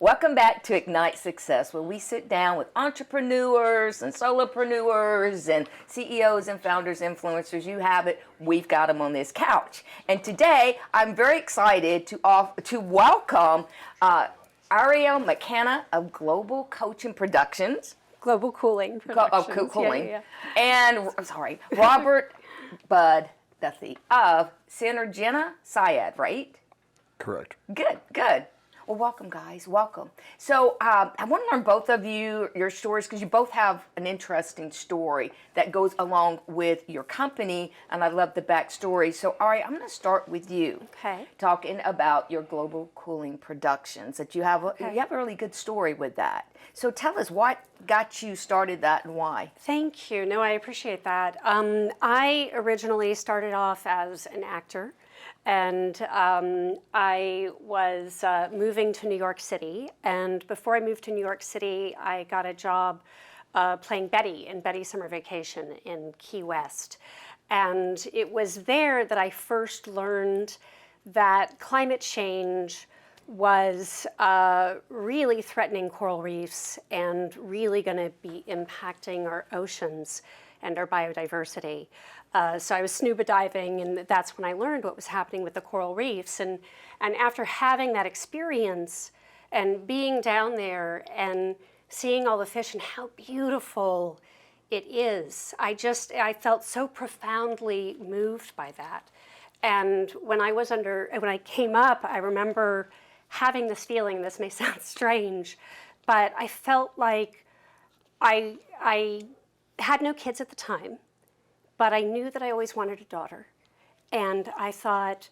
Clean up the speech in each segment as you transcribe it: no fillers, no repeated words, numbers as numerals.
Welcome back to Ignite Success, where we sit down with entrepreneurs and solopreneurs and CEOs and founders, influencers. You have it. We've got them on this couch. And today, I'm very excited to welcome Aria McKenna of Global Coaching Productions. Global Cooling Productions. Cooling. And, Robert Bud Duthie of Synergena, Syed, right? Correct. Good. Well, welcome, guys. Welcome. So I want to learn both of you, your stories, because you both have an interesting story that goes along with your company, and I love the backstory. So, Ari, I'm going to start with you. Okay. Talking about your Global Cooling Productions, that you have a really good story with that. So tell us, what got you started that and why? Thank you. No, I appreciate that. I originally started off as an actor. And I was moving to New York City. And before I moved to New York City, I got a job playing Betty in Betty's Summer Vacation in Key West. And it was there that I first learned that climate change was really threatening coral reefs and really going to be impacting our oceans and our biodiversity. So I was scuba diving, and that's when I learned what was happening with the coral reefs. And after having that experience and being down there and seeing all the fish and how beautiful it is, I felt so profoundly moved by that. And when I came up, I remember having this feeling. This may sound strange, but I felt like I had no kids at the time. But I knew that I always wanted a daughter. And I thought,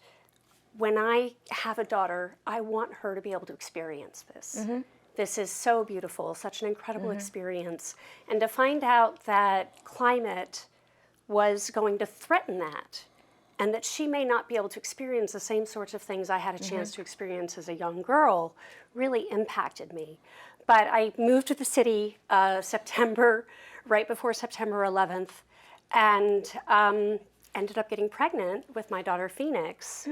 when I have a daughter, I want her to be able to experience this. Mm-hmm. This is so beautiful, such an incredible experience. And to find out that climate was going to threaten that, and that she may not be able to experience the same sorts of things I had a chance to experience as a young girl, really impacted me. But I moved to the city right before September 11th, and ended up getting pregnant with my daughter Phoenix.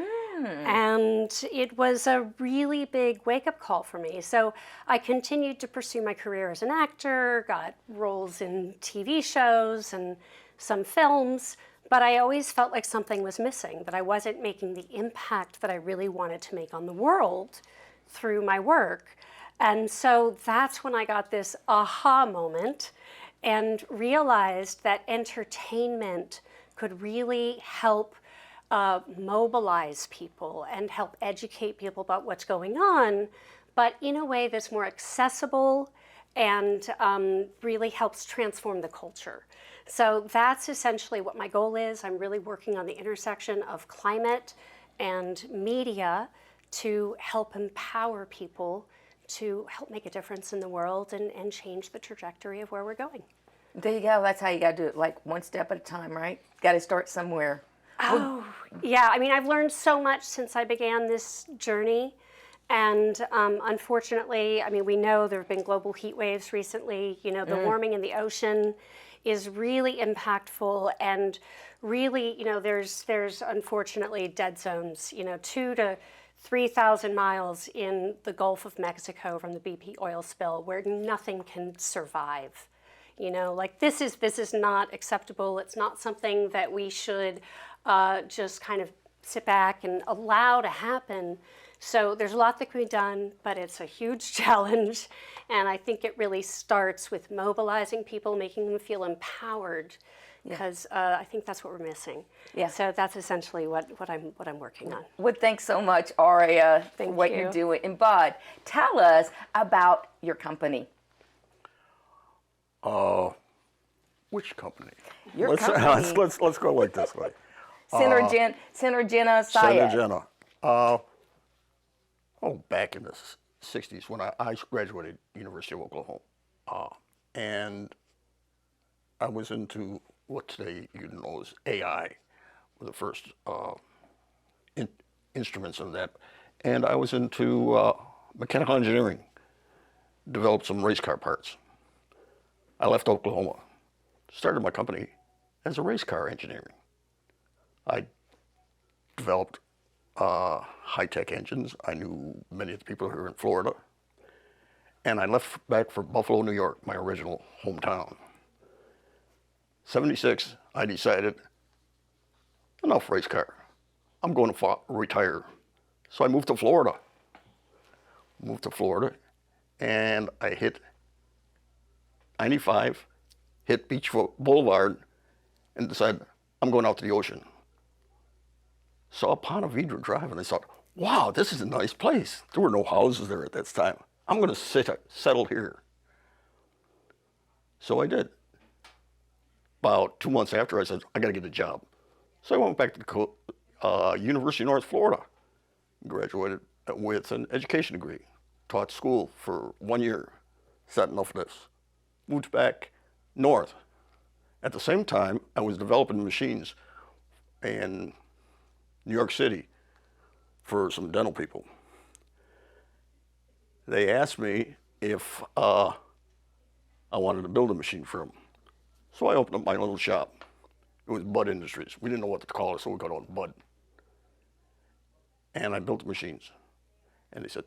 And it was a really big wake-up call for me. So I continued to pursue my career as an actor, got roles in TV shows and some films, but I always felt like something was missing, that I wasn't making the impact that I really wanted to make on the world through my work. And so that's when I got this aha moment and realized that entertainment could really help mobilize people and help educate people about what's going on, but in a way that's more accessible and really helps transform the culture. So that's essentially what my goal is. I'm really working on the intersection of climate and media to help empower people to help make a difference in the world and change the trajectory of where we're going. There you go. That's how you got to do it, like one step at a time, right? Got to start somewhere. Yeah. I mean, I've learned so much since I began this journey. And unfortunately, I mean, we know there have been global heat waves recently. You know, the warming in the ocean is really impactful, and really, you know, there's unfortunately dead zones, 2,000 to 3,000 miles in the Gulf of Mexico from the BP oil spill where nothing can survive. Like this is not acceptable. It's not something that we should just kind of sit back and allow to happen. So there's a lot that can be done, but it's a huge challenge. And I think it really starts with mobilizing people, making them feel empowered, because I think that's what we're missing. Yeah. So that's essentially what I'm working on. Well, thanks so much, Aria, for what you're doing. And Bud, tell us about your company. Which company? Your company. Let's go like this way. Synergena, Syed. Synergena. Back in the 60s when I graduated University of Oklahoma. And I was into what today you know as AI, were the first instruments in that. And I was into mechanical engineering, developed some race car parts. I left Oklahoma, started my company as a race car engineering. I developed high-tech engines. I knew many of the people who were in Florida. and I left back for Buffalo, New York, my original hometown. 76, I decided, enough race car. I'm going to retire. So I moved to Florida. And I hit 95, hit Beach Boulevard, and decided I'm going out to the ocean. Saw Ponte Vedra Drive, and I thought, wow, this is a nice place. There were no houses there at that time. I'm going to settle here. So I did. About 2 months after, I said, I got to get a job. So I went back to University of North Florida, graduated with an education degree, taught school for 1 year, said enough of this, moved back north. At the same time, I was developing machines in New York City for some dental people. They asked me if I wanted to build a machine for them. So I opened up my little shop. It was Bud Industries. We didn't know what to call it, so we called it Bud. And I built the machines. And they said,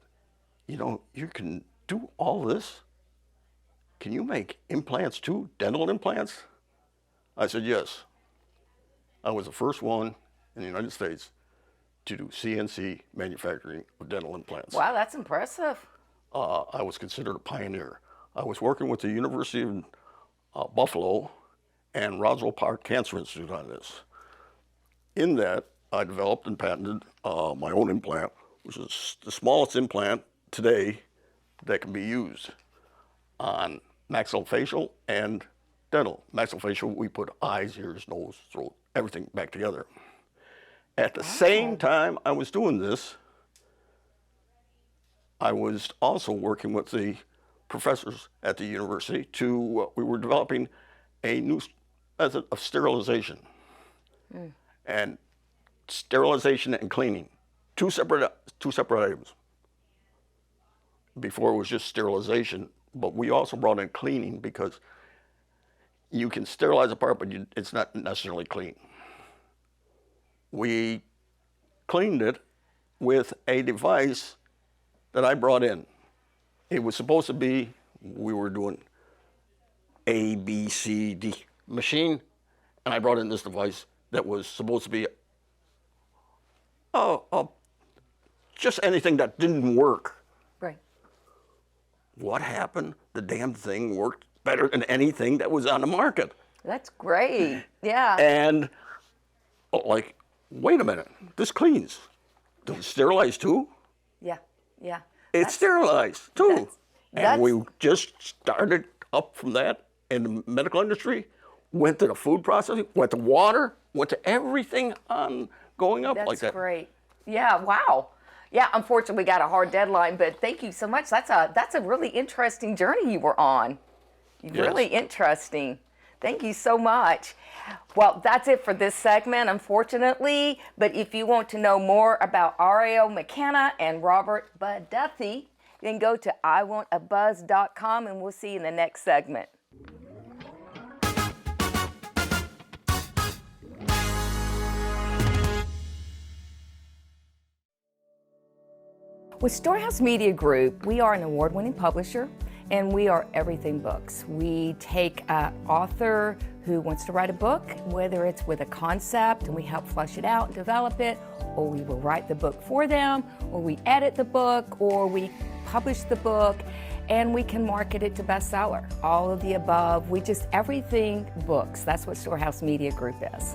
you know, you can do all this? Can you make implants too, dental implants? I said, yes. I was the first one in the United States to do CNC manufacturing of dental implants. Wow, that's impressive. I was considered a pioneer. I was working with the University of Buffalo and Roswell Park Cancer Institute on this. In that, I developed and patented my own implant, which is the smallest implant today that can be used on maxillofacial and dental. Maxillofacial, we put eyes, ears, nose, throat, everything back together. At the same time I was doing this, I was also working with the professors at the university we were developing a new method of sterilization. And sterilization and cleaning, two separate items. Before it was just sterilization, but we also brought in cleaning because you can sterilize a part, but it's not necessarily clean. We cleaned it with a device that I brought in. It was supposed to be, we were doing A, B, C, D machine, and I brought in this device that was supposed to be just anything that didn't work. Right. What happened? The damn thing worked better than anything that was on the market. That's great. Yeah. And like, wait a minute, this cleans. Does it sterilize too? Yeah. Yeah. It's sterilized too. That's- And we just started up from that in the medical industry, went to the food processing, went to water, went to everything on going up like that. That's great. Yeah, wow. Yeah, unfortunately we got a hard deadline, but thank you so much. That's a really interesting journey you were on. Yes. Really interesting. Thank you so much. Well, that's it for this segment, unfortunately. But if you want to know more about Aria McKenna and Robert Bud Duthie, then go to iwantabuzz.com and we'll see you in the next segment. With Storehouse Media Group, we are an award-winning publisher, and we are Everything Books. We take an author who wants to write a book, whether it's with a concept, and we help flesh it out and develop it, or we will write the book for them, or we edit the book, or we publish the book, and we can market it to bestseller. All of the above. Everything Books. That's what Storehouse Media Group is.